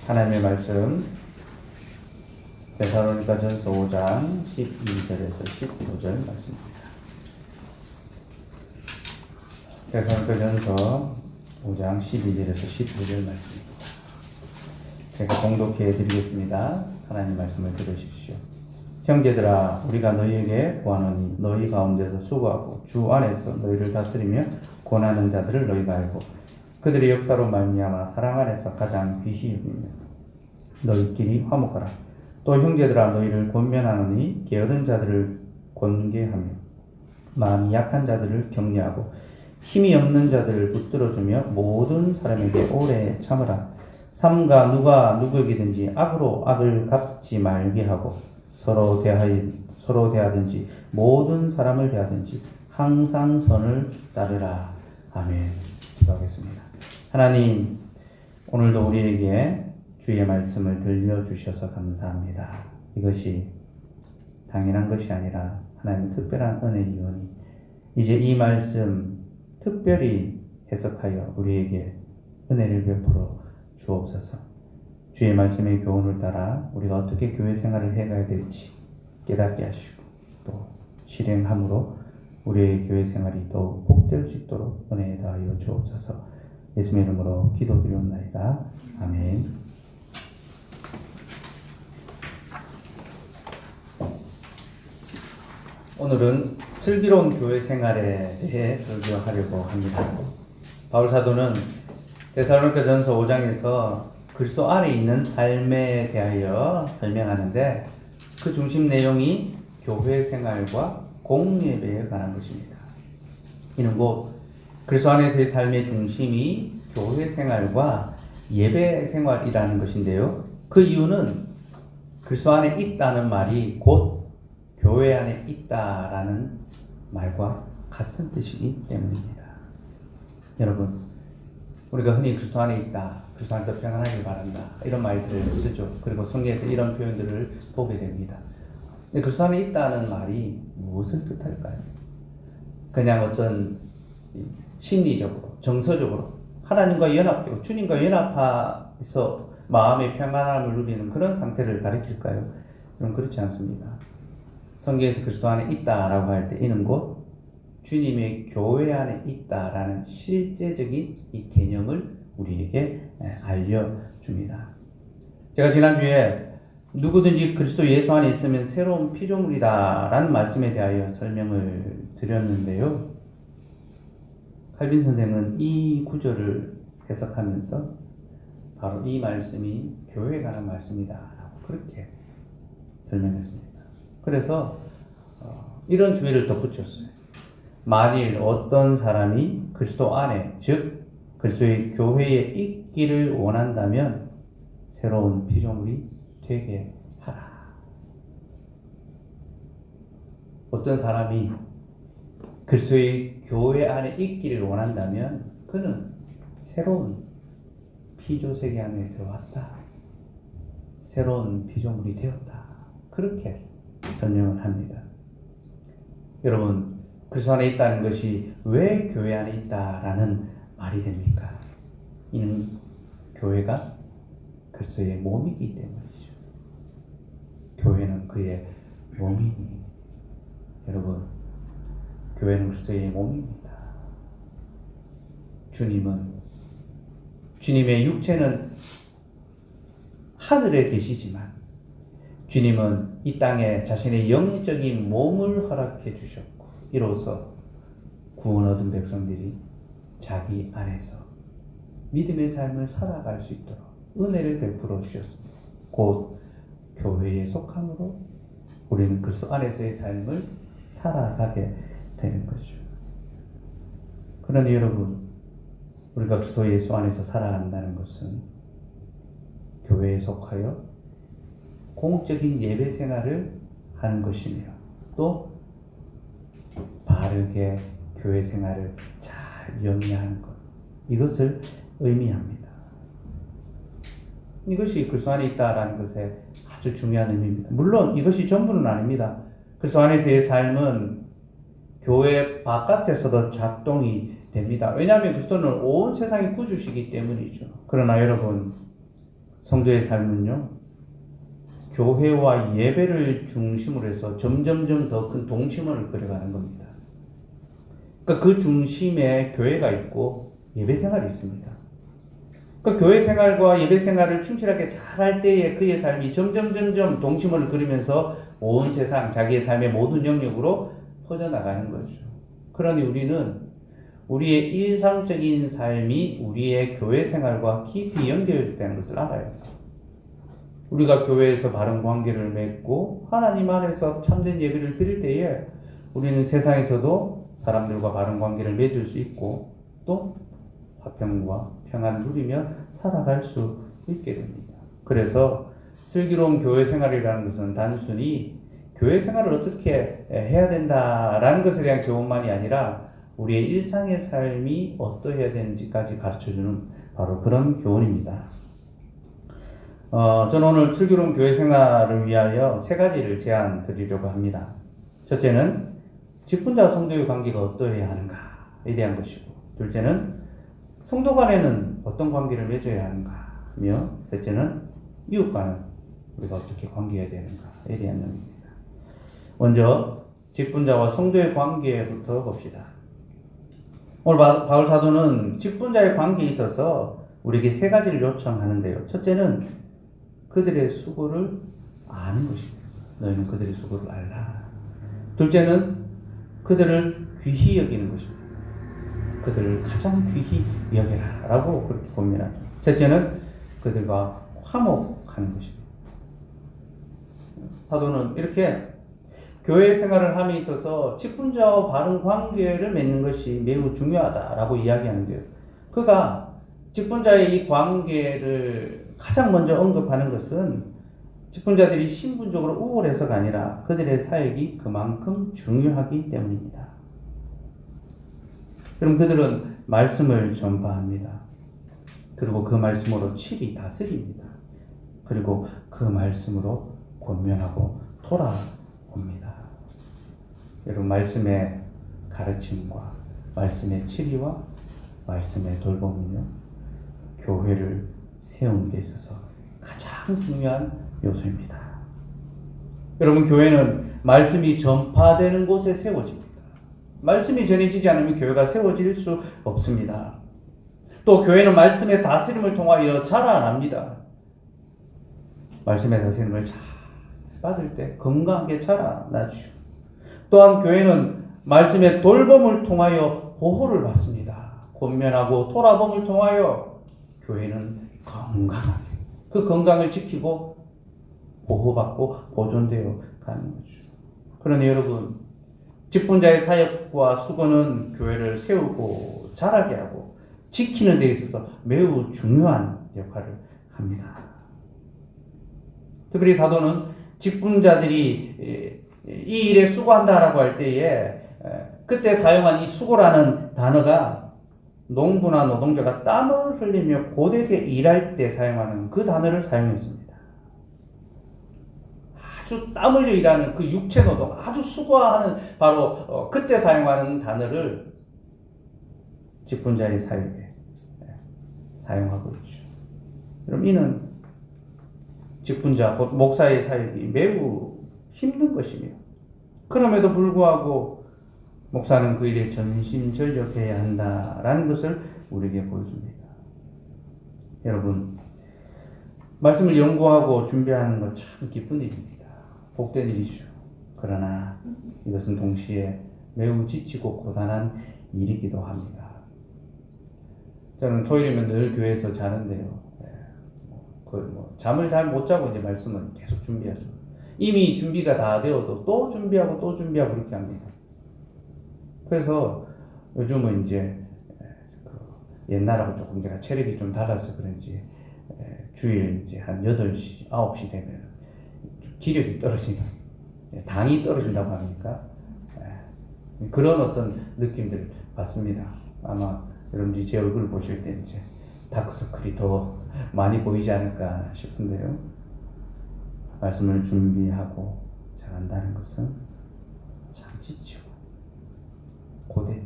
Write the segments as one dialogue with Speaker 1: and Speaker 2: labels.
Speaker 1: 하나님의 말씀 데살로니가전서 5장 12절에서 15절 말씀입니다. 데살로니가전서 5장 12절에서 15절 말씀입니다. 제가 봉독해 드리겠습니다. 하나님 말씀을 들으십시오. 형제들아, 우리가 너희에게 구하노니 너희 가운데서 수고하고 주 안에서 너희를 다스리며 권하는 자들을 너희가 알고 그들의 역사로 말미암아 사랑 안에서 가장 귀히 여기며 너희끼리 화목하라. 또 형제들아, 너희를 권면하노니 게으른 자들을 권계하며 마음이 약한 자들을 격려하고 힘이 없는 자들을 붙들어주며 모든 사람에게 오래 참으라. 삼가 누가 누구에게든지 악으로 악을 갚지 말게 하고 서로 대하든지 모든 사람을 대하든지 항상 선을 따르라. 아멘. 기도하겠습니다. 하나님, 오늘도 우리에게 주의 말씀을 들려주셔서 감사합니다. 이것이 당연한 것이 아니라 하나님의 특별한 은혜이오니 이제 이 말씀 특별히 해석하여 우리에게 은혜를 베풀어 주옵소서. 주의 말씀의 교훈을 따라 우리가 어떻게 교회 생활을 해가야 될지 깨닫게 하시고 또 실행함으로 우리의 교회 생활이 더욱 복될 수 있도록 은혜에 더하여 주옵소서. 예수님의 이름으로 기도드리옵나이다. 아멘. 오늘은 슬기로운 교회 생활에 대해 설교하려고 합니다. 바울 사도는 데살로니가전서 5장에서 그리스도 안에 있는 삶에 대하여 설명하는데 그 중심 내용이 교회 생활과 공예배에 관한 것입니다. 이는 곧 그리스도 안에서의 삶의 중심이 교회 생활과 예배 생활이라는 것인데요. 그 이유는 그리스도 안에 있다는 말이 곧 교회 안에 있다라는 말과 같은 뜻이기 때문입니다. 여러분, 우리가 흔히 그리스도 안에 있다, 그리스도 안에서 평안하길 바란다 이런 말들을 쓰죠. 그리고 성경에서 이런 표현들을 보게 됩니다. 근데 그리스도 안에 있다는 말이 무엇을 뜻할까요? 그냥 어떤 심리적으로, 정서적으로 하나님과 연합되고 주님과 연합해서 마음의 평안함을 누리는 그런 상태를 가리킬까요? 그럼 그렇지 않습니다. 성경에서 그리스도 안에 있다라고 할 때 이는 곧 주님의 교회 안에 있다라는 실제적인 이 개념을 우리에게 알려줍니다. 제가 지난주에 누구든지 그리스도 예수 안에 있으면 새로운 피조물이다라는 말씀에 대하여 설명을 드렸는데요. 칼빈 선생은 이 구절을 해석하면서 바로 이 말씀이 교회에 관한 말씀이다라고 그렇게 설명했습니다. 그래서 이런 주의를 덧붙였어요. 만일 어떤 사람이 그리스도 안에, 즉 그리스도의 교회에 있기를 원한다면 새로운 피조물이 되게 하라. 어떤 사람이 그리스도의 교회 안에 있기를 원한다면 그는 새로운 피조세계 안에 들어왔다. 새로운 피조물이 되었다. 그렇게 설명을 합니다. 여러분, 그리스도 안에 있다는 것이 왜 교회 안에 있다라는 말이 됩니까? 이는 교회가 그리스도의 몸이기 때문이죠. 교회는 그의 몸이니 여러분, 교회는 그리스도의 몸입니다. 주님의 육체는 하늘에 계시지만 주님은 이 땅에 자신의 영적인 몸을 허락해 주셨고 이로써 구원 얻은 백성들이 자기 안에서 믿음의 삶을 살아갈 수 있도록 은혜를 베풀어 주셨습니다. 곧 교회에 속함으로 우리는 그리스도 안에서의 삶을 살아가게 되는 거죠. 그런데 여러분, 우리가 그리스도 예수 안에서 살아간다는 것은 교회에 속하여 공적인 예배 생활을 하는 것이며 또 바르게 교회 생활을 잘 영위하는 것, 이것을 의미합니다. 이것이 그리스도 안에 있다라는 것에 아주 중요한 의미입니다. 물론 이것이 전부는 아닙니다. 그리스도 안에서의 삶은 교회 바깥에서도 작동이 됩니다. 왜냐하면 그리스도는 온 세상의 구주시기 때문이죠. 그러나 여러분, 성도의 삶은요, 교회와 예배를 중심으로 해서 점점점 더 큰 동심원을 그려가는 겁니다. 그러니까 그 중심에 교회가 있고 예배 생활이 있습니다. 그러니까 교회 생활과 예배 생활을 충실하게 잘할 때에 그의 삶이 점점 동심원을 그리면서 온 세상, 자기의 삶의 모든 영역으로 퍼져나가는 거죠. 그러니 우리는 우리의 일상적인 삶이 우리의 교회 생활과 깊이 연결되는 것을 알아야 합니다. 우리가 교회에서 바른 관계를 맺고 하나님 안에서 참된 예배를 드릴 때에 우리는 세상에서도 사람들과 바른 관계를 맺을 수 있고 또 화평과 평안을 누리며 살아갈 수 있게 됩니다. 그래서 슬기로운 교회 생활이라는 것은 단순히 교회 생활을 어떻게 해야 된다라는 것에 대한 교훈만이 아니라 우리의 일상의 삶이 어떠해야 되는지까지 가르쳐주는 바로 그런 교훈입니다. 저는 오늘 슬기로운 교회 생활을 위하여 세 가지를 제안 드리려고 합니다. 첫째는 직분자와 성도의 관계가 어떠해야 하는가에 대한 것이고, 둘째는 성도 간에는 어떤 관계를 맺어야 하는가며, 셋째는 이웃과는 우리가 어떻게 관계해야 되는가에 대한 내용입니다. 먼저 직분자와 성도의 관계부터 봅시다. 오늘 바울 사도는 직분자의 관계에 있어서 우리에게 세 가지를 요청하는데요. 첫째는 그들의 수고를 아는 것입니다. 너희는 그들의 수고를 알라. 둘째는 그들을 귀히 여기는 것입니다. 그들을 가장 귀히 여겨라 라고 그렇게 권면하죠. 셋째는 그들과 화목하는 것입니다. 사도는 이렇게 교회 생활을 함에 있어서 직분자와 바른 관계를 맺는 것이 매우 중요하다라고 이야기하는데요. 그가 직분자의 이 관계를 가장 먼저 언급하는 것은 직분자들이 신분적으로 우월해서가 아니라 그들의 사역이 그만큼 중요하기 때문입니다. 그럼 그들은 말씀을 전파합니다. 그리고 그 말씀으로 칠이 다스립니다. 그리고 그 말씀으로 권면하고 돌아옵니다. 여러분, 말씀의 가르침과 말씀의 치리와 말씀의 돌봄은요, 교회를 세우는 데 있어서 가장 중요한 요소입니다. 여러분, 교회는 말씀이 전파되는 곳에 세워집니다. 말씀이 전해지지 않으면 교회가 세워질 수 없습니다. 또 교회는 말씀의 다스림을 통하여 자라납니다. 말씀의 다스림을 잘 받을 때 건강하게 자라나죠. 또한 교회는 말씀의 돌봄을 통하여 보호를 받습니다. 권면하고 돌아봄을 통하여 교회는 건강하게 그 건강을 지키고 보호받고 보존되어 가는 거죠. 그러니 여러분, 직분자의 사역과 수고는 교회를 세우고 자라게 하고 지키는 데 있어서 매우 중요한 역할을 합니다. 특별히 사도는 직분자들이 이 일에 수고한다라고 할 때에 그때 사용한 이 수고라는 단어가 농부나 노동자가 땀을 흘리며 고되게 일할 때 사용하는 그 단어를 사용했습니다. 아주 땀 흘려 일하는 그 육체 노동, 아주 수고하는 바로 그때 사용하는 단어를 직분자의 사역에 사용하고 있죠. 그럼 이는 직분자, 곧 목사의 사역이 매우 힘든 것이며, 그럼에도 불구하고 목사는 그 일에 전심전력해야 한다라는 것을 우리에게 보여줍니다. 여러분, 말씀을 연구하고 준비하는 것 참 기쁜 일입니다. 복된 일이죠. 그러나 이것은 동시에 매우 지치고 고단한 일이기도 합니다. 저는 토요일이면 늘 교회에서 자는데요. 잠을 잘 못 자고 이제 말씀을 계속 준비하죠. 이미 준비가 다 되어도 또 준비하고 또 준비하고 그렇게 합니다. 그래서 요즘은 이제 옛날하고 조금 제가 체력이 좀 달라서 그런지 주일 이제 한 8시, 9시 되면 기력이 떨어지는, 당이 떨어진다고 합니까? 그런 어떤 느낌들을 받습니다. 아마 여러분들이 제 얼굴을 보실 때 이제 다크서클이 더 많이 보이지 않을까 싶은데요. 말씀을 준비하고 잘한다는 것은 참 지치고 고대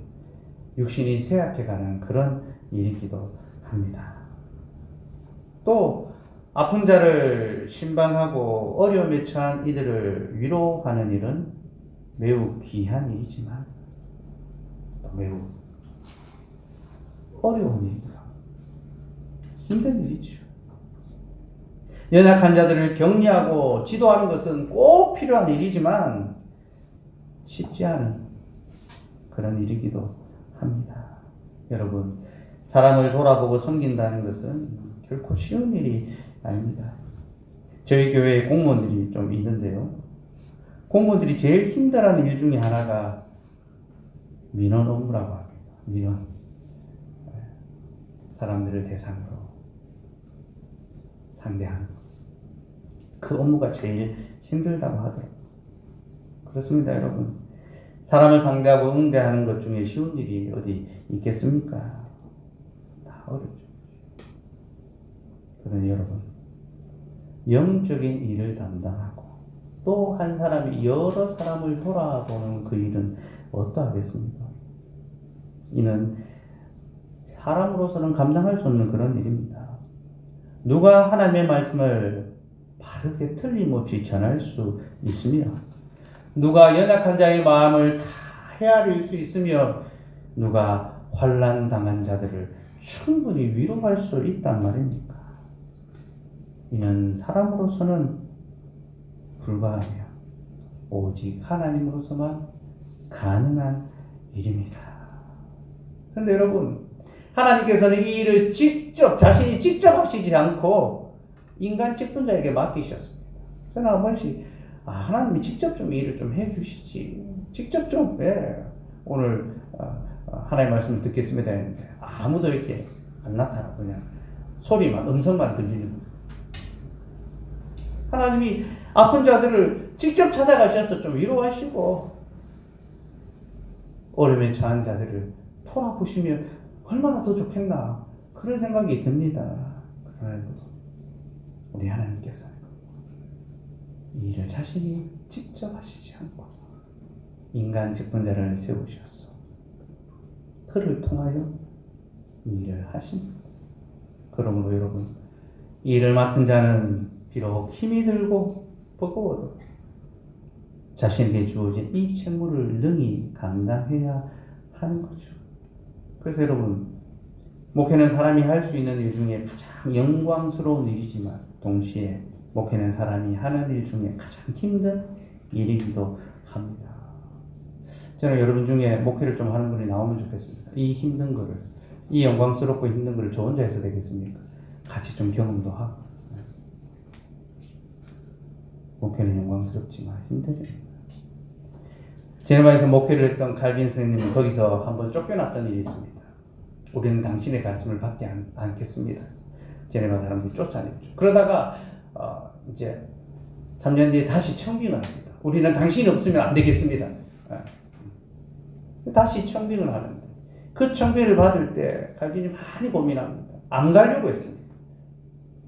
Speaker 1: 육신이 쇠약해가는 그런 일이기도 합니다. 또 아픈 자를 신방하고 어려움에 처한 이들을 위로하는 일은 매우 귀한 일이지만 또 매우 어려운 일입니다. 힘든 일이죠. 연약한 자들을 격려하고 지도하는 것은 꼭 필요한 일이지만 쉽지 않은 그런 일이기도 합니다. 여러분, 사람을 돌아보고 섬긴다는 것은 결코 쉬운 일이 아닙니다. 저희 교회에 공무원들이 좀 있는데요. 공무원들이 제일 힘들어하는 일 중에 하나가 민원 업무라고 합니다. 민원. 사람들을 대상으로 상대하는 것. 그 업무가 제일 힘들다고 하더라고요. 그렇습니다, 여러분. 사람을 상대하고 응대하는 것 중에 쉬운 일이 어디 있겠습니까? 다 어렵죠. 그러니 여러분, 영적인 일을 담당하고 또 한 사람이 여러 사람을 돌아보는 그 일은 어떠하겠습니까? 이는 사람으로서는 감당할 수 없는 그런 일입니다. 누가 하나님의 말씀을 바르게 틀림없이 전할 수 있으며 누가 연약한 자의 마음을 다 헤아릴 수 있으며 누가 환난 당한 자들을 충분히 위로할 수 있단 말입니까? 이는 사람으로서는 불가하며 오직 하나님으로서만 가능한 일입니다. 그런데 여러분, 하나님께서는 이 일을 자신이 직접 하시지 않고 인간 직분자에게 맡기셨습니다. 저는 한 번씩 하나님이 직접 좀 일을 좀 해주시지. 직접 좀, 오늘 하나님의 말씀을 듣겠습니다 했는데 아무도 이렇게 안 나타나고 그냥 소리만, 음성만 들리는 거예요. 하나님이 아픈 자들을 직접 찾아가셔서 좀 위로하시고 어려움에 처한 자들을 돌아보시면 얼마나 더 좋겠나 그런 생각이 듭니다. 그러나 우리 하나님께서는 이 일을 자신이 직접 하시지 않고 인간 직분자를 세우셔서 그를 통하여 이 일을 하십니다. 그러므로 여러분, 이 일을 맡은 자는 비록 힘이 들고 버거워도 자신에게 주어진 이 책무를 능히 감당해야 하는 거죠. 그래서 여러분, 목회는 사람이 할 수 있는 일 중에 가장 영광스러운 일이지만 동시에 목회는 사람이 하는 일 중에 가장 힘든 일이기도 합니다. 저는 여러분 중에 목회를 좀 하는 분이 나오면 좋겠습니다. 이 힘든 거를, 이 영광스럽고 힘든 거를 저 혼자 해서 되겠습니까? 같이 좀 경험도 하고. 목회는 영광스럽지만 힘들죠. 제네바에서 목회를 했던 칼빈 선생님은 거기서 한번 쫓겨났던 일이 있습니다. 우리는 당신의 가르침을 받지 않겠습니다. 제네바 사람들이 쫓아냈죠. 그러다가 이제 3년 뒤에 다시 청빙을 합니다. 우리는 당신이 없으면 안 되겠습니다. 다시 청빙을 하는데 그 청빙을 받을 때 칼빈이 많이 고민합니다. 안 가려고 했습니다.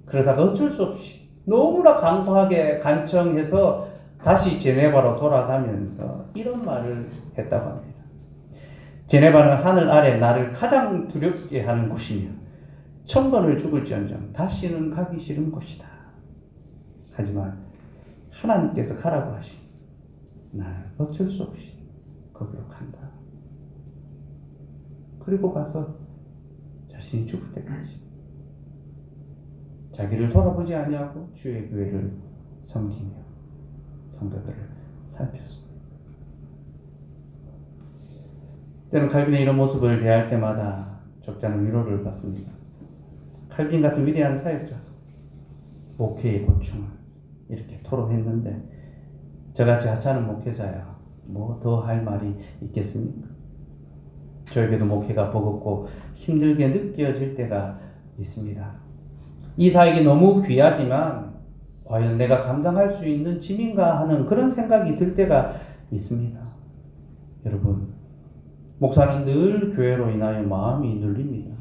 Speaker 1: 그러다가 어쩔 수 없이 너무나 강도하게 간청해서 다시 제네바로 돌아가면서 이런 말을 했다고 합니다. 제네바는 하늘 아래 나를 가장 두렵게 하는 곳이며 1000번을 죽을지언정 다시는 가기 싫은 곳이다. 하지만 하나님께서 가라고 하시니 나는 어쩔 수 없이 거기로 간다. 그리고 가서 자신이 죽을 때까지 자기를 돌아보지 아니하고 주의 교회를 섬기며 성도들을 살폈습니다. 때는 칼빈의 이런 모습을 대할 때마다 적잖은 위로를 받습니다. 칼빈 같은 위대한 사역자, 목회의 고충을 이렇게 토로했는데 저같이 하찮은 목회자야 뭐 더 할 말이 있겠습니까? 저에게도 목회가 버겁고 힘들게 느껴질 때가 있습니다. 이 사역이 너무 귀하지만 과연 내가 감당할 수 있는 짐인가 하는 그런 생각이 들 때가 있습니다. 여러분, 목사는 늘 교회로 인하여 마음이 눌립니다.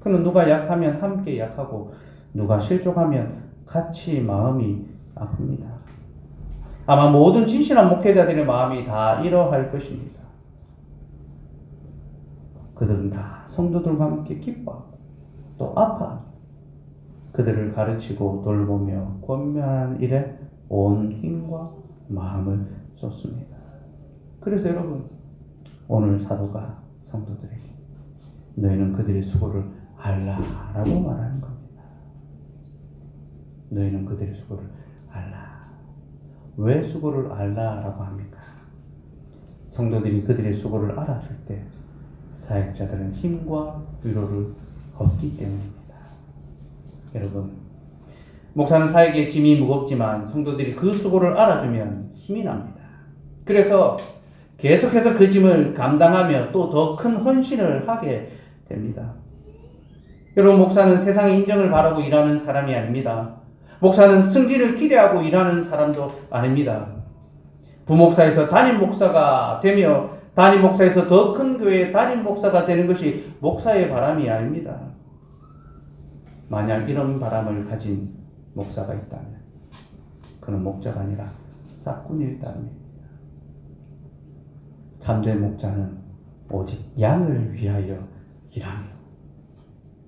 Speaker 1: 그는 누가 약하면 함께 약하고 누가 실족하면 같이 마음이 아픕니다. 아마 모든 진실한 목회자들의 마음이 다 이러할 것입니다. 그들은 다 성도들과 함께 기뻐하고 또 아파합니다. 그들을 가르치고 돌보며 권면하는 일에 온 힘과 마음을 쏟습니다. 그래서 여러분, 오늘 사도가 성도들에게 너희는 그들의 수고를 알라라고 말하는 겁니다. 너희는 그들의 수고를 알라. 왜 수고를 알라라고 합니까? 성도들이 그들의 수고를 알아줄 때 사역자들은 힘과 위로를 얻기 때문입니다. 여러분, 목사는 사역의 짐이 무겁지만 성도들이 그 수고를 알아주면 힘이 납니다. 그래서 계속해서 그 짐을 감당하며 또 더 큰 헌신을 하게 됩니다. 여러분, 목사는 세상의 인정을 바라고 일하는 사람이 아닙니다. 목사는 승진을 기대하고 일하는 사람도 아닙니다. 부목사에서 담임 목사가 되며 담임 목사에서 더 큰 교회의 담임 목사가 되는 것이 목사의 바람이 아닙니다. 만약 이런 바람을 가진 목사가 있다면 그는 목자가 아니라 싹군일 따름입니다. 참된 목자는 오직 양을 위하여 일하며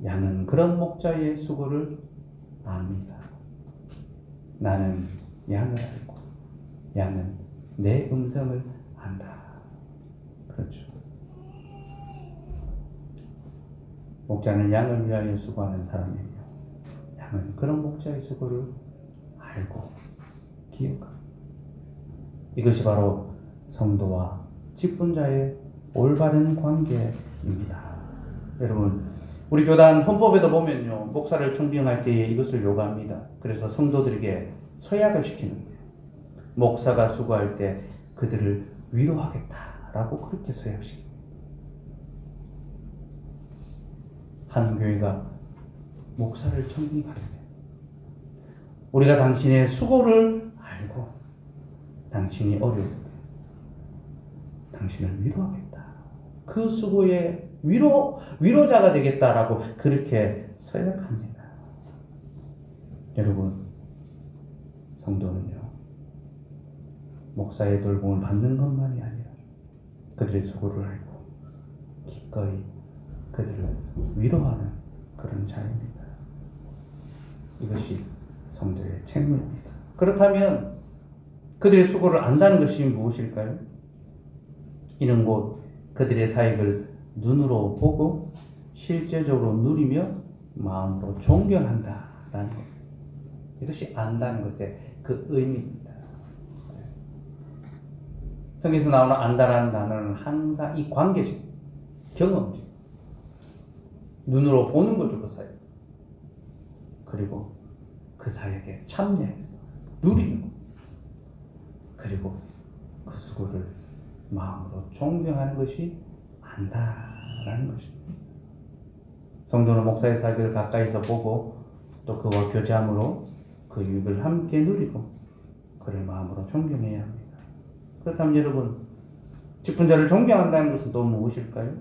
Speaker 1: 양은 그런 목자의 수고를 압니다. 나는 양을 알고 양은 내 음성을 안다. 그렇죠. 목자는 양을 위하여 수고하는 사람이며 양은 그런 목자의 수고를 알고 기억합니다. 이것이 바로 성도와 직분자의 올바른 관계입니다. 여러분, 우리 교단 헌법에도 보면요, 목사를 존경할 때에 이것을 요구합니다. 그래서 성도들에게 서약을 시키는데 목사가 수고할 때 그들을 위로하겠다라고 그렇게 서약시킵니다. 한 교회가 목사를 존경하려면 우리가 당신의 수고를 알고 당신이 어려울 때 당신을 위로하겠다. 그 수고의 위로자가 되겠다라고 그렇게 서약합니다. 여러분, 성도는요, 목사의 돌봄을 받는 것만이 아니라 그들의 수고를 알고 기꺼이 그들을 위로하는 그런 자입니다. 이것이 성도의 책무입니다. 그렇다면 그들의 수고를 안다는 것이 무엇일까요? 이는 곧 그들의 사역을 눈으로 보고 실제적으로 누리며 마음으로 존경한다라는 것. 이것이 안다는 것의 그 의미입니다. 성경에서 나오는 안다라는 단어는 항상 이 관계식, 경험식, 눈으로 보는 거죠, 그 사역. 그리고 그 사역에 참여해서 누리는 것. 그리고 그 수고를 마음으로 존경하는 것이 안다라는 것입니다. 성도는 목사의 사역을 가까이서 보고 또 그와 교제함으로 그 유익을 함께 누리고 그를 마음으로 존경해야 합니다. 그렇다면 여러분, 직분자를 존경한다는 것은 또 무엇일까요?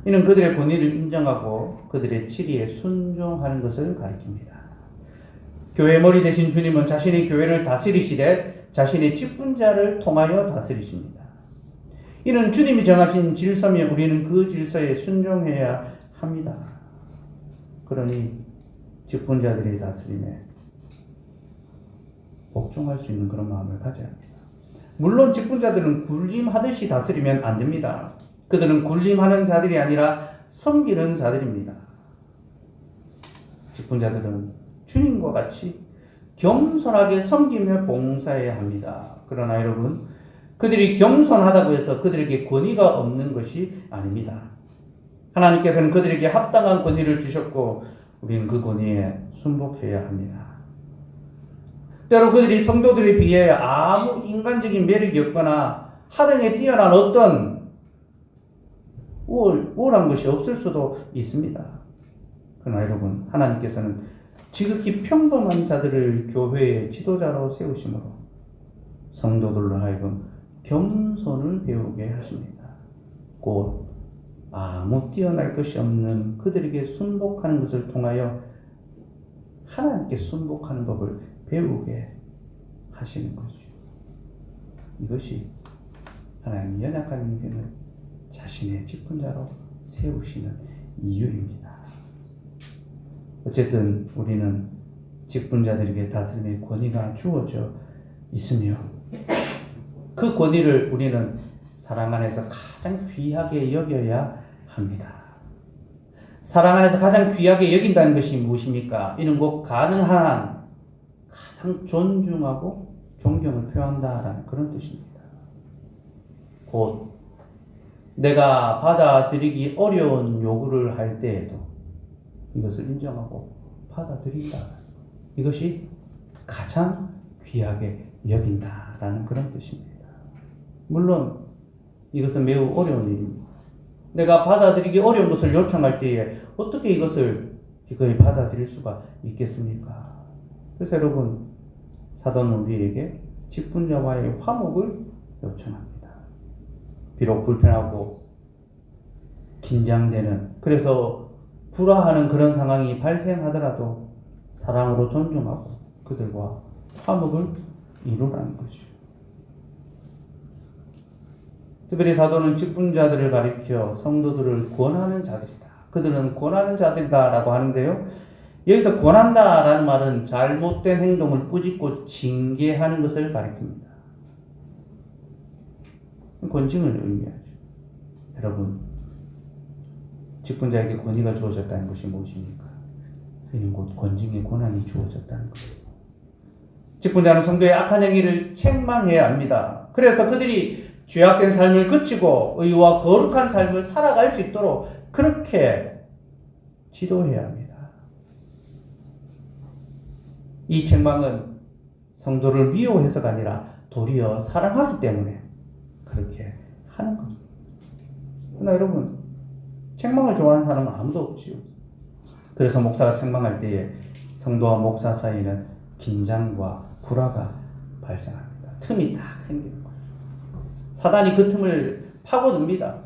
Speaker 1: 이는 그들의 권위를 인정하고 그들의 치리에 순종하는 것을 가리킵니다. 교회의 머리 되신 주님은 자신의 교회를 다스리시되 자신의 직분자를 통하여 다스리십니다. 이는 주님이 정하신 질서며 우리는 그 질서에 순종해야 합니다. 그러니 직분자들의 다스림에 복종할 수 있는 그런 마음을 가져야 합니다. 물론 직분자들은 군림하듯이 다스리면 안 됩니다. 그들은 군림하는 자들이 아니라 섬기는 자들입니다. 직분자들은 주님과 같이 겸손하게 섬기며 봉사해야 합니다. 그러나 여러분, 그들이 겸손하다고 해서 그들에게 권위가 없는 것이 아닙니다. 하나님께서는 그들에게 합당한 권위를 주셨고 우리는 그 권위에 순복해야 합니다. 때로 그들이 성도들에 비해 아무 인간적인 매력이 없거나 하등에 뛰어난 어떤 우월한 것이 없을 수도 있습니다. 그러나 여러분, 하나님께서는 지극히 평범한 자들을 교회의 지도자로 세우심으로 성도들로 하여금 겸손을 배우게 하십니다. 곧 아무 뛰어날 것이 없는 그들에게 순복하는 것을 통하여 하나님께 순복하는 법을 배우게 하시는 거죠. 이것이 하나님의 연약한 인생을 자신의 직분자로 세우시는 이유입니다. 어쨌든 우리는 직분자들에게 다스림의 권위가 주어져 있으며 그 권위를 우리는 사랑 안에서 가장 귀하게 여겨야 합니다. 사랑 안에서 가장 귀하게 여긴다는 것이 무엇입니까? 이는 곧 가능한 가장 존중하고 존경을 표한다라는 그런 뜻입니다. 곧 내가 받아들이기 어려운 요구를 할 때에도 이것을 인정하고 받아들인다. 이것이 가장 귀하게 여긴다라는 그런 뜻입니다. 물론 이것은 매우 어려운 일입니다. 내가 받아들이기 어려운 것을 요청할 때에 어떻게 이것을 기꺼이 받아들일 수가 있겠습니까? 그래서 여러분, 사도는 우리에게 직분자와의 화목을 요청합니다. 비록 불편하고 긴장되는, 그래서 불화하는 그런 상황이 발생하더라도 사랑으로 존중하고 그들과 화목을 이루라는 것이죠. 특별히 사도는 직분자들을 가리켜 성도들을 권하는 자들이다. 그들은 권하는 자들이다라고 하는데요. 여기서 권한다라는 말은 잘못된 행동을 꾸짖고 징계하는 것을 가리킵니다. 권징을 의미하죠. 여러분, 직분자에게 권위가 주어졌다는 것이 무엇입니까? 이는 곧 권징의 권한이 주어졌다는 것입니다. 직분자는 성도의 악한 행위를 책망해야 합니다. 그래서 그들이 죄악된 삶을 그치고 의와 거룩한 삶을 살아갈 수 있도록 그렇게 지도해야 합니다. 이 책망은 성도를 미워해서가 아니라 도리어 사랑하기 때문에 그렇게 하는 겁니다. 그러나 여러분, 책망을 좋아하는 사람은 아무도 없지요. 그래서 목사가 책망할 때에 성도와 목사 사이에는 긴장과 불화가 발생합니다. 틈이 딱 생기는 거죠. 사단이 그 틈을 파고듭니다.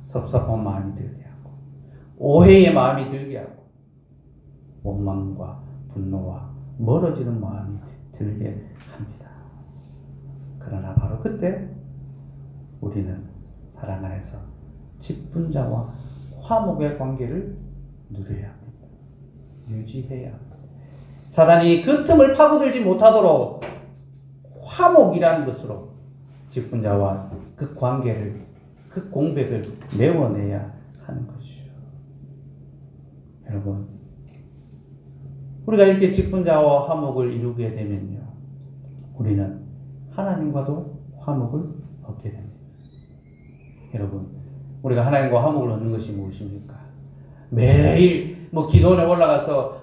Speaker 1: 섭섭한 마음이 들게 하고 오해의 마음이 들게 하고 원망과 분노와 멀어지는 마음이 들게 합니다. 그러나 바로 그때 우리는 사랑 안에서 직분자와 화목의 관계를 누려야 합니다. 유지해야 합니다. 사단이 그 틈을 파고들지 못하도록 화목이라는 것으로 직분자와 그 관계를, 그 공백을 메워내야 하는 것이죠. 여러분, 우리가 이렇게 직분자와 화목을 이루게 되면요, 우리는 하나님과도 화목을 얻게 됩니다. 여러분, 우리가 하나님과 화목을 얻는 것이 무엇입니까? 매일 기도원에 올라가서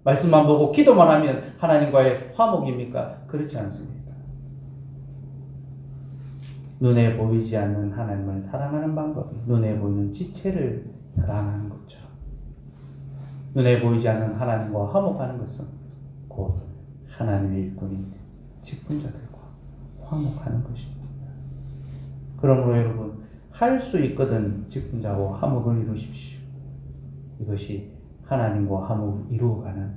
Speaker 1: 말씀만 보고 기도만 하면 하나님과의 화목입니까? 그렇지 않습니다. 눈에 보이지 않는 하나님을 사랑하는 방법이 눈에 보이는 지체를 사랑하는 것처럼 눈에 보이지 않는 하나님과 화목하는 것은 곧 하나님의 일꾼인 직분자들과 화목하는 것입니다. 그러므로 여러분, 할 수 있거든 직분자와 화목을 이루십시오. 이것이 하나님과 화목을 이루어가는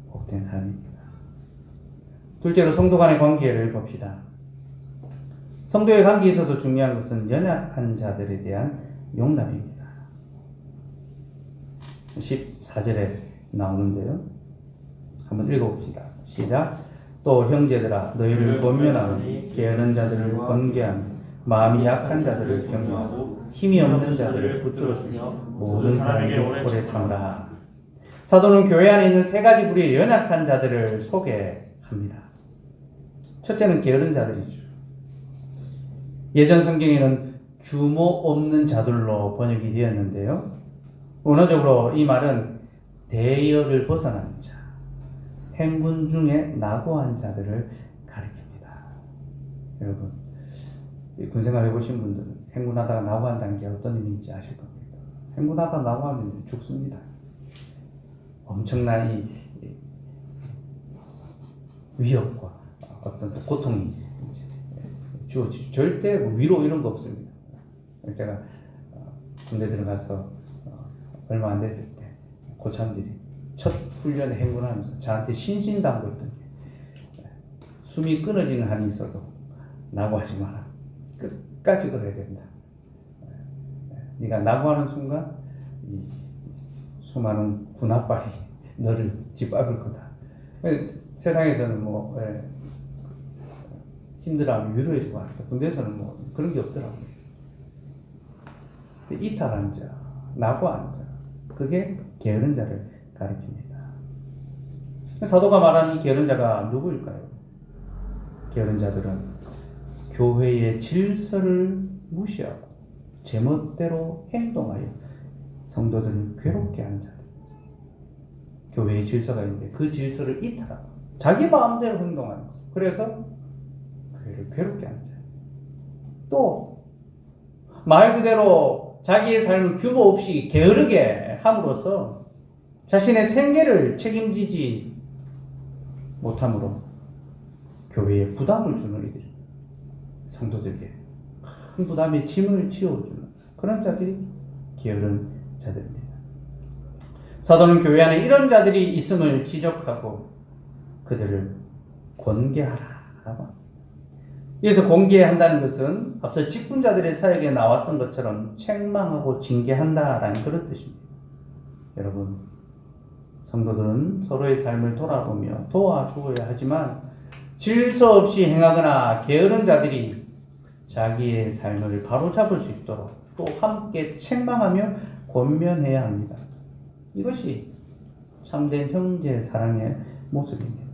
Speaker 1: 복된 삶입니다. 둘째로 성도 간의 관계를 봅시다. 성도의 관계에 있어서 중요한 것은 연약한 자들에 대한 용납입니다. 14절에 나오는데요. 한번 읽어봅시다. 시작. 또 형제들아, 너희를 권면하노니 게으른 자들을 권계하며 마음이 약한 자들을 격려하고 힘이 없는 자들을 붙들어주며 모든 사람에게 오래 참으라. 사도는 교회 안에 있는 세 가지 부류의 연약한 자들을 소개합니다. 첫째는 게으른 자들이죠. 예전 성경에는 규모 없는 자들로 번역이 되었는데요. 원어적으로 이 말은 대열을 벗어난 자, 행군 중에 낙오한 자들을 가리킵니다. 여러분, 군생활 해보신 분들은 행군하다가 낙오한다는 게 어떤 의미인지 아실 겁니다. 행군하다가 낙오하면 죽습니다. 엄청난 이 위협과 어떤 고통이 주어지죠. 절대 위로 이런 거 없습니다. 제가 군대 들어가서 얼마 안 됐을 때 고참들이 첫 훈련에 행군하면서 저한테 신신당부했던 게 숨이 끊어지는 한이 있어도 낙오하지 마라. 끝까지 걸어야 된다. 네가 낙오하는 순간 이 수많은 군합발이 너를 짓밟을 거다. 세상에서는 힘들어하면 위로해주고 하니까 군대에서는 그런 게 없더라고요. 이탈한 자, 낙오한 자, 그게 게으른 자를 가리킵니다. 사도가 말하는 이 게으른 자가 누구일까요? 게으른 자들은 교회의 질서를 무시하고 제멋대로 행동하여 성도들을 괴롭게 하는 자들. 교회의 질서가 있는데 그 질서를 이탈하고 자기 마음대로 행동하는 것. 그래서 교회를 괴롭게 하는 자들. 또 말 그대로 자기의 삶을 규모 없이 게으르게 함으로써 자신의 생계를 책임지지 못함으로 교회에 부담을 주는 이들, 성도들에게 큰 부담의 짐을 지어주는 그런 자들이 게으른 자들입니다. 사도는 교회 안에 이런 자들이 있음을 지적하고 그들을 권계하라. 여기서 권계한다는 것은 앞서 직분자들의 사역에 나왔던 것처럼 책망하고 징계한다라는 그런 뜻입니다. 여러분, 성도들은 서로의 삶을 돌아보며 도와주어야 하지만 질서 없이 행하거나 게으른 자들이 자기의 삶을 바로잡을 수 있도록 또 함께 책망하며 권면해야 합니다. 이것이 참된 형제 사랑의 모습입니다.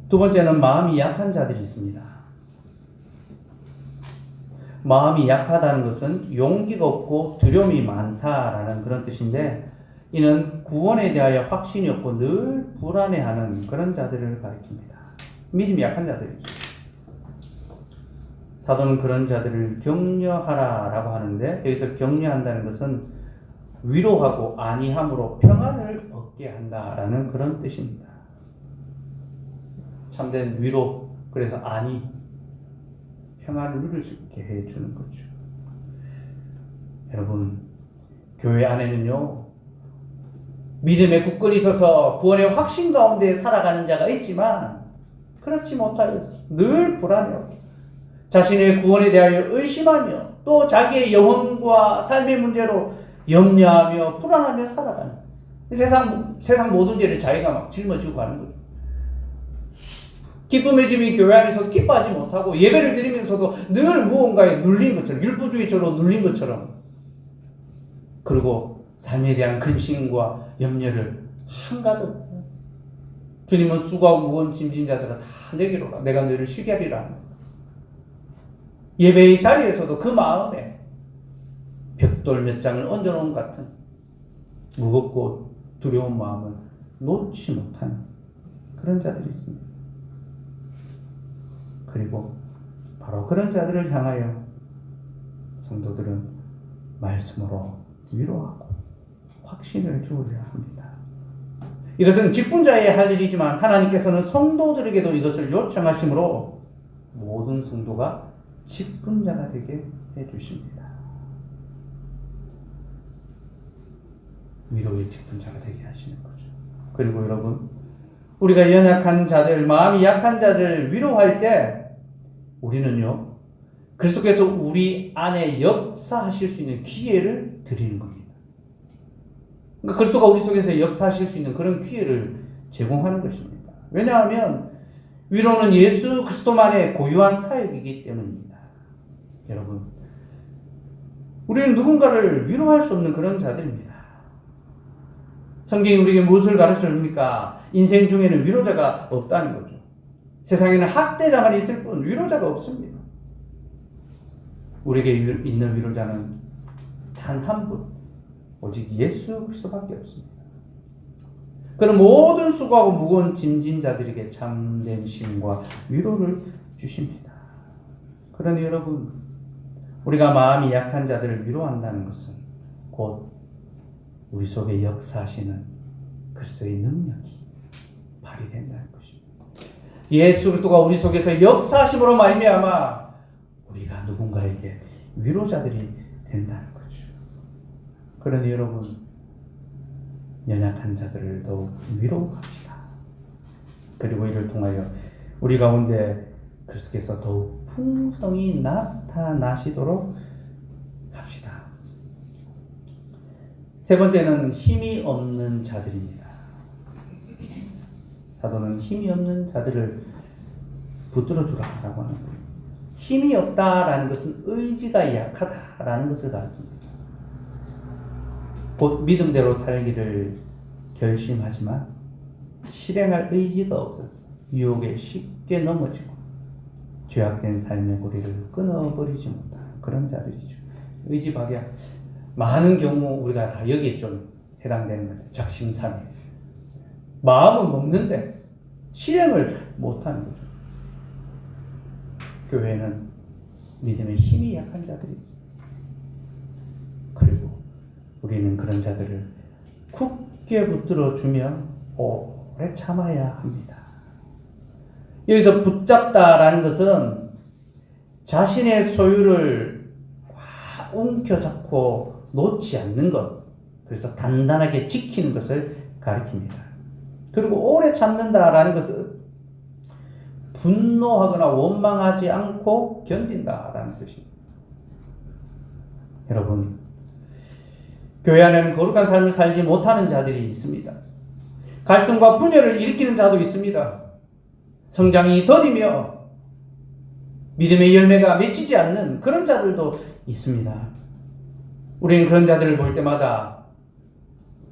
Speaker 1: 두 번째는 마음이 약한 자들이 있습니다. 마음이 약하다는 것은 용기가 없고 두려움이 많다라는 그런 뜻인데 이는 구원에 대하여 확신이 없고 늘 불안해하는 그런 자들을 가리킵니다. 믿음이 약한 자들이죠. 사도는 그런 자들을 격려하라라고 하는데 여기서 격려한다는 것은 위로하고 안위함으로 평안을 얻게 한다라는 그런 뜻입니다. 참된 위로, 그래서 안위, 평안을 누릴 수 있게 해주는 거죠. 여러분, 교회 안에는요, 믿음의 굳건히 서서 구원의 확신 가운데 살아가는 자가 있지만 그렇지 못하여 늘 불안해하고 자신의 구원에 대하여 의심하며 또 자기의 영혼과 삶의 문제로 염려하며 불안하며 살아가는 세상 모든 죄를 자기가 막 짊어지고 가는 거죠. 기쁨의 짐이 교회 안에서 기뻐하지 못하고 예배를 드리면서도 늘 무언가에 눌린 것처럼 율법주의적으로 눌린 것처럼 그리고 삶에 대한 근심과 염려를 한가득 주님은 수고하고 무거운 짐진 자들아 다 내게로 라 내가 너희를 쉬게 하리라. 예배의 자리에서도 그 마음에 벽돌 몇 장을 얹어놓은 것 같은 무겁고 두려운 마음을 놓지 못하는 그런 자들이 있습니다. 그리고 바로 그런 자들을 향하여 성도들은 말씀으로 위로하고 확신을 주어야 합니다. 이것은 직분자의 할 일이지만 하나님께서는 성도들에게도 이것을 요청하시므로 모든 성도가 직분자가 되게 해주십니다. 위로의 직분자가 되게 하시는 거죠. 그리고 여러분, 우리가 연약한 자들, 마음이 약한 자들을 위로할 때 우리는요, 그리스도께서 우리 안에 역사하실 수 있는 기회를 드리는 겁니다. 그러니까 그리스도가 우리 속에서 역사하실 수 있는 그런 기회를 제공하는 것입니다. 왜냐하면 위로는 예수 그리스도만의 고유한 사역이기 때문입니다. 여러분, 우리는 누군가를 위로할 수 없는 그런 자들입니다. 성경이 우리에게 무엇을 가르쳐 줍니까? 인생 중에는 위로자가 없다는 거죠. 세상에는 학대자만 있을 뿐 위로자가 없습니다. 우리에게 있는 위로자는 단 한 분, 오직 예수 그리스도밖에 없습니다. 그는 모든 수고하고 무거운 짐진 자들에게 참된 힘과 위로를 주십니다. 그러니 여러분, 우리가 마음이 약한 자들을 위로한다는 것은 곧 우리 속에 역사하시는 그리스도의 능력이 발휘된다는 것입니다. 예수 그리스도가 우리 속에서 역사하심으로 말미암아 우리가 누군가에게 위로자들이 된다는 거죠. 그러니 여러분, 연약한 자들을 더욱 위로합시다. 그리고 이를 통하여 우리 가운데 그리스도께서 더욱 풍성히 나타나시도록 합시다. 세 번째는 힘이 없는 자들입니다. 사도는 힘이 없는 자들을 붙들어 주라라고 하는 거예요. 힘이 없다라는 것은 의지가 약하다라는 것을 가르칩니다. 곧 믿음대로 살기를 결심하지만 실행할 의지가 없어서 유혹에 쉽게 넘어지고 죄악된 삶의 고리를 끊어버리지 못하는 그런 자들이죠. 의지박약. 많은 경우 우리가 다 여기에 좀 해당되는 거죠. 작심삼일. 마음은 먹는데 실행을 못하는 거죠. 교회는 믿음의 힘이 약한 자들이 있습니다. 그리고 우리는 그런 자들을 굳게 붙들어 주며 오래 참아야 합니다. 여기서 붙잡다라는 것은 자신의 소유를 꽉 움켜잡고 놓지 않는 것, 그래서 단단하게 지키는 것을 가리킵니다. 그리고 오래 참는다라는 것은 분노하거나 원망하지 않고 견딘다라는 뜻입니다. 여러분, 교회 안에는 거룩한 삶을 살지 못하는 자들이 있습니다. 갈등과 분열을 일으키는 자도 있습니다. 성장이 더디며 믿음의 열매가 맺히지 않는 그런 자들도 있습니다. 우리는 그런 자들을 볼 때마다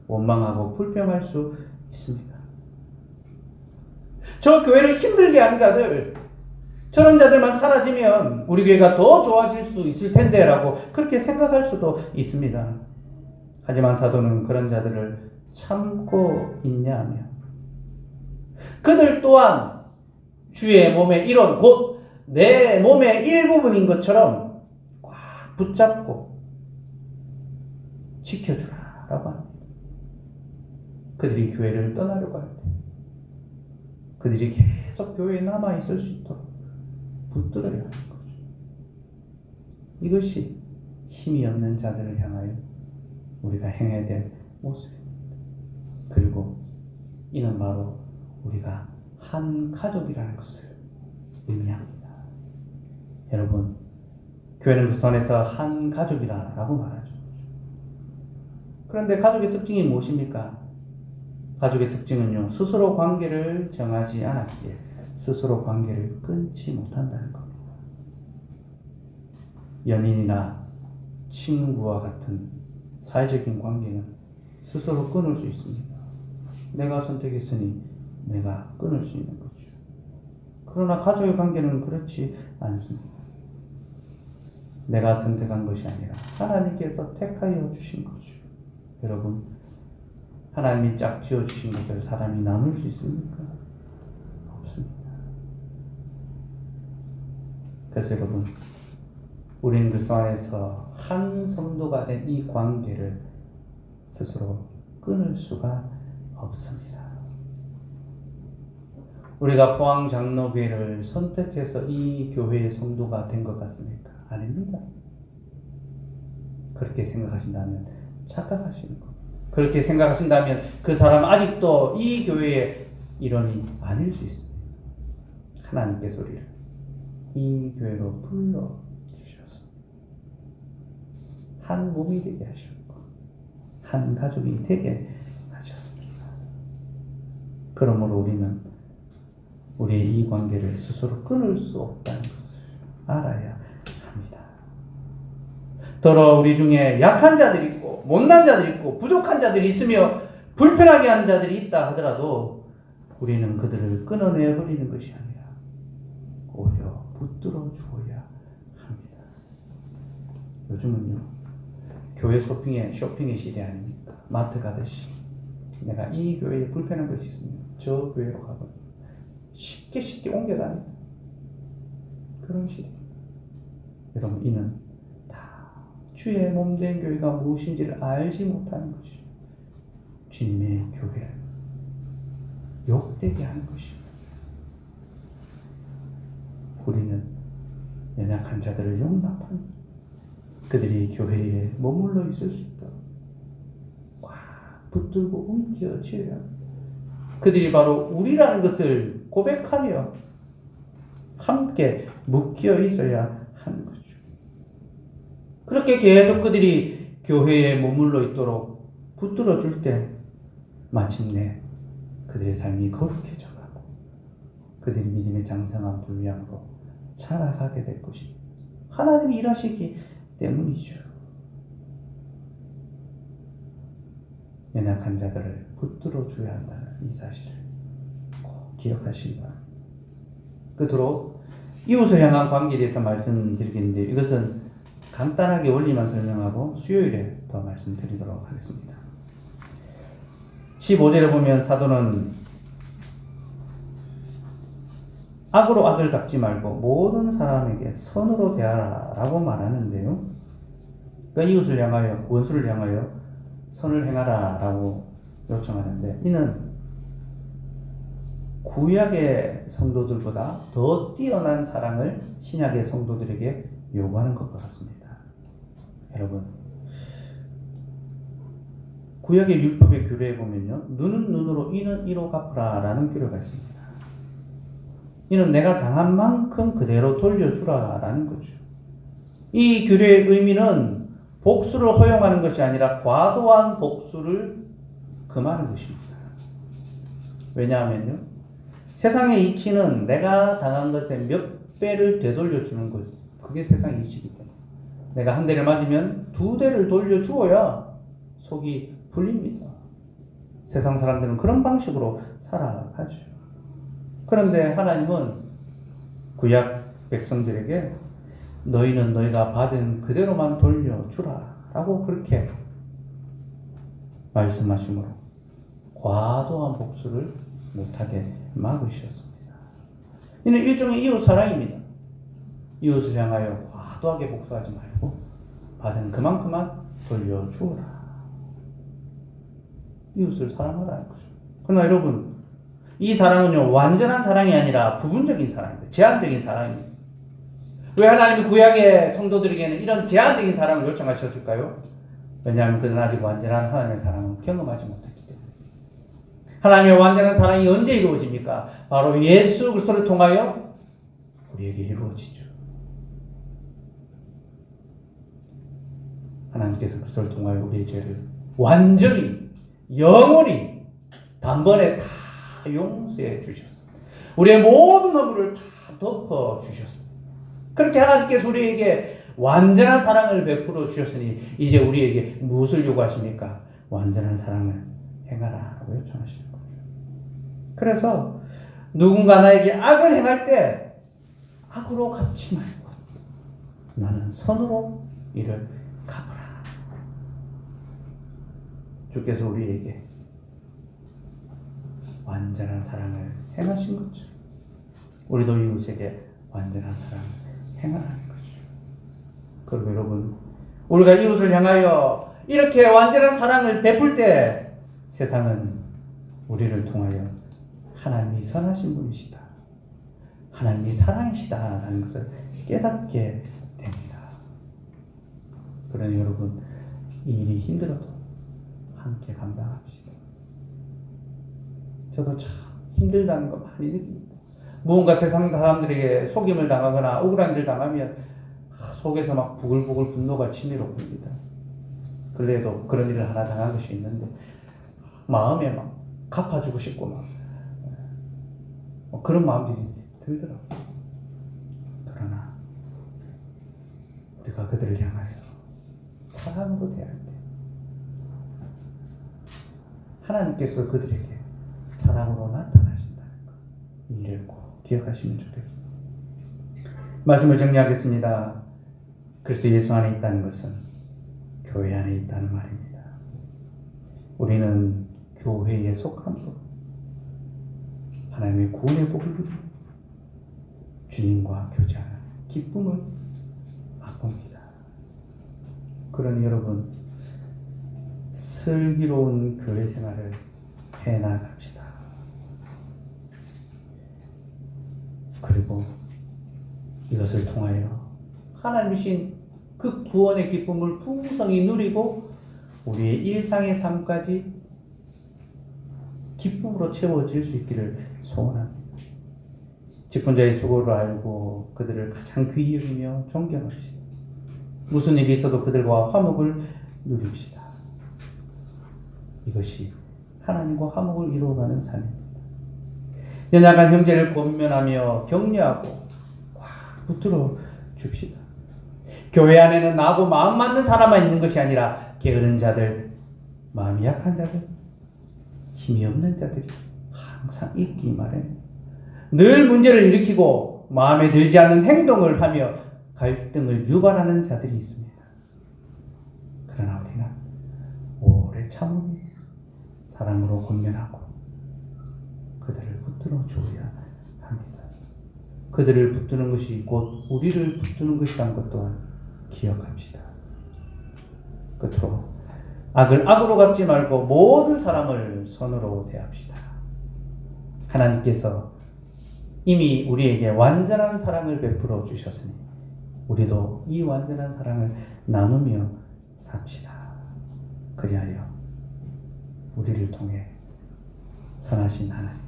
Speaker 1: 원망하고 불평할 수 있습니다. 저 교회를 힘들게 하는 자들, 저런 자들만 사라지면 우리 교회가 더 좋아질 수 있을 텐데 라고 그렇게 생각할 수도 있습니다. 하지만 사도는 그런 자들을 참고 있냐며 그들 또한 주의 몸의 일원, 곧 내 몸의 일부분인 것처럼 꽉 붙잡고 지켜주라 라고 합니다. 그들이 교회를 떠나려고 할 때 그들이 계속 교회에 남아있을 수 있도록 붙들어야 하는 거죠. 이것이 힘이 없는 자들을 향하여 우리가 행해야 될 모습입니다. 그리고 이는 바로 우리가 한 가족이라는 것을 의미합니다. 여러분, 교회는 그리스도 안에서 한 가족이라고 말하죠. 그런데 가족의 특징이 무엇입니까? 가족의 특징은요, 스스로 관계를 정하지 않았기에 스스로 관계를 끊지 못한다는 겁니다. 연인이나 친구와 같은 사회적인 관계는 스스로 끊을 수 있습니다. 내가 선택했으니 내가 끊을 수 있는 거죠. 그러나 가족의 관계는 그렇지 않습니다. 내가 선택한 것이 아니라 하나님께서 택하여 주신 거죠. 여러분, 하나님이 짝 지어주신 것을 사람이 나눌 수 있습니까? 없습니다. 그래서 여러분, 우리는 그리스도 안에서 한 성도가 된 이 관계를 스스로 끊을 수가 없습니다. 우리가 포항장로교회를 선택해서 이 교회의 성도가 된 것 같습니까? 아닙니다. 그렇게 생각하신다면 착각하시는 겁니다. 그렇게 생각하신다면 그 사람 아직도 이 교회의 일원이 아닐 수 있습니다. 하나님께서 우리를 이 교회로 불러주셔서 한 몸이 되게 하셨고 한 가족이 되게 하셨습니다. 그러므로 우리는 우리의 이 관계를 스스로 끊을 수 없다는 것을 알아야 합니다. 더러 우리 중에 약한 자들이 있고 못난 자들이 있고 부족한 자들이 있으며 불편하게 하는 자들이 있다 하더라도 우리는 그들을 끊어내버리는 것이 아니라 오히려 붙들어 주어야 합니다. 요즘은요, 교회 쇼핑의 시대 아닙니까? 마트 가듯이 내가 이 교회에 불편한 것이 있으면 저 교회로 가버려 쉽게 옮겨다니는 그런 시대. 여러분, 이는 다 주의 몸된 교회가 무엇인지를 알지 못하는 것이죠. 주님의 교회를 욕되게 하는 것입니다. 우리는 연약한 자들을 용납하는, 그들이 교회에 머물러 있을 수 있도록 꽉 붙들고 움켜쥐어야 합니다. 그들이 바로 우리라는 것을 고백하며 함께 묶여 있어야 하는 거죠. 그렇게 계속 그들이 교회에 머물러 있도록 붙들어 줄 때 마침내 그들의 삶이 거룩해져가고 그들이 믿음의 장성한 분량으로 자라가게 될 것입니다. 하나님이 일하시기 때문이죠. 연약한 자들을 붙들어 줘야 한다는 이 사실을 꼭 기억하시기 바랍니다. 끝으로 이웃을 향한 관계에 대해서 말씀드리겠는데 이것은 간단하게 원리만 설명하고 수요일에 더 말씀드리도록 하겠습니다. 15절에 보면 사도는 악으로 악을 갚지 말고 모든 사람에게 선으로 대하라 라고 말하는데요. 그러니까 이웃을 향하여 원수를 향하여 선을 행하라 라고 요청하는데 이는 구약의 성도들보다 더 뛰어난 사랑을 신약의 성도들에게 요구하는 것 같습니다. 여러분, 구약의 율법의 규례에 보면요, 눈은 눈으로 이는 이로 갚으라 라는 규례가 있습니다. 이는 내가 당한 만큼 그대로 돌려주라 라는 거죠. 이 규례의 의미는 복수를 허용하는 것이 아니라 과도한 복수를 금하는 것입니다. 왜냐하면요, 세상의 이치는 내가 당한 것의 몇 배를 되돌려 주는 것, 그게 세상의 이치이기 때문에 내가 한 대를 맞으면 두 대를 돌려 주어야 속이 풀립니다. 세상 사람들은 그런 방식으로 살아가죠. 그런데 하나님은 구약 백성들에게 너희는 너희가 받은 그대로만 돌려주라 라고 그렇게 말씀하시므로 과도한 복수를 못하게 막으셨습니다. 이는 일종의 이웃 사랑입니다. 이웃을 향하여 과도하게 복수하지 말고 받은 그만큼만 돌려주어라. 이웃을 사랑하라는 거죠. 그러나 여러분, 이 사랑은요, 완전한 사랑이 아니라 부분적인 사랑입니다. 제한적인 사랑입니다. 왜 하나님이 구약의 성도들에게는 이런 제한적인 사랑을 요청하셨을까요? 왜냐하면 그들은 아직 완전한 하나님의 사랑을 경험하지 못했기 때문에. 하나님의 완전한 사랑이 언제 이루어집니까? 바로 예수 그리스도를 통하여 우리에게 이루어지죠. 하나님께서 그리스도를 통하여 우리의 죄를 완전히 영원히 단번에 다 용서해 주셨습니다. 우리의 모든 허물을 다 덮어 주셨습니다. 그렇게 하나님께서 우리에게 완전한 사랑을 베풀어 주셨으니 이제 우리에게 무엇을 요구하십니까? 완전한 사랑을 행하라고 요청하시는 거죠. 그래서 누군가 나에게 악을 행할 때 악으로 갚지 말고 나는 선으로 이를 갚으라. 주께서 우리에게 완전한 사랑을 행하신 거죠. 우리도 이웃에게 완전한 사랑을 행하라는 거죠. 그럼 여러분, 우리가 이웃을 향하여 이렇게 완전한 사랑을 베풀 때 세상은 우리를 통하여 하나님이 선하신 분이시다, 하나님이 사랑이시다라는 것을 깨닫게 됩니다. 그러니 여러분, 이 일이 힘들어도 함께 감당합시다. 저도 참 힘들다는 거 많이 느낍니다. 무언가 세상 사람들에게 속임을 당하거나 억울한 일을 당하면 속에서 막 부글부글 분노가 치밀어 옵니다. 근래에도 그런 일을 하나 당한 것이 있는데 마음에 막 갚아주고 싶고 막 그런 마음들이 들더라고요. 그러나 우리가 그들을 향하여 사랑으로 대할 때 하나님께서 그들에게 사랑으로 나타나신다는 것, 이 일을 꼭 기억하시면 좋겠습니다. 말씀을 정리하겠습니다. 그리스도 예수 안에 있다는 것은 교회 안에 있다는 말입니다. 우리는 교회에 속함으로 하나님의 구원의 복을 누리고 주님과 교제하는 기쁨을 맛봅니다. 그러니 여러분, 슬기로운 교회 생활을 해나갑시다. 그리고 이것을 통하여 하나님이신 그 구원의 기쁨을 풍성히 누리고 우리의 일상의 삶까지 기쁨으로 채워질 수 있기를 소원합니다. 직분자의 수고를 알고 그들을 가장 귀히 여기며 존경합시다. 무슨 일이 있어도 그들과 화목을 누립시다. 이것이 하나님과 화목을 이루어가는 삶입니다. 연약한 형제를 권면하며 격려하고 꽉 붙들어 줍시다. 교회 안에는 나하고 마음 맞는 사람만 있는 것이 아니라 게으른 자들, 마음이 약한 자들, 힘이 없는 자들이 항상 있기 마련입니다. 늘 문제를 일으키고 마음에 들지 않는 행동을 하며 갈등을 유발하는 자들이 있습니다. 그러나 우리는 오래 참으며 사랑으로 권면하고 그들을 붙들어 주어야 합니다. 그들을 붙드는 것이 곧 우리를 붙드는 것이라는 것 또한 기억합시다. 끝으로 악을 악으로 갚지 말고 모든 사람을 선으로 대합시다. 하나님께서 이미 우리에게 완전한 사랑을 베풀어 주셨으니 우리도 이 완전한 사랑을 나누며 삽시다. 그리하여 우리를 통해 선하신 하나님,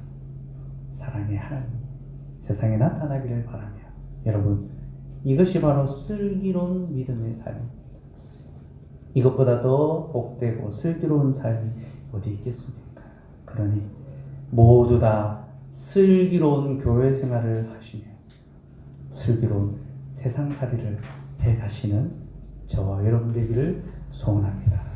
Speaker 1: 사랑의 하나님 세상에 나타나기를 바라며 여러분, 이것이 바로 슬기로운 믿음의 삶입니다. 이것보다 더 복되고 슬기로운 삶이 어디 있겠습니까? 그러니 모두 다 슬기로운 교회 생활을 하시며 슬기로운 세상살이를 해가시는 저와 여러분 되기를 소원합니다.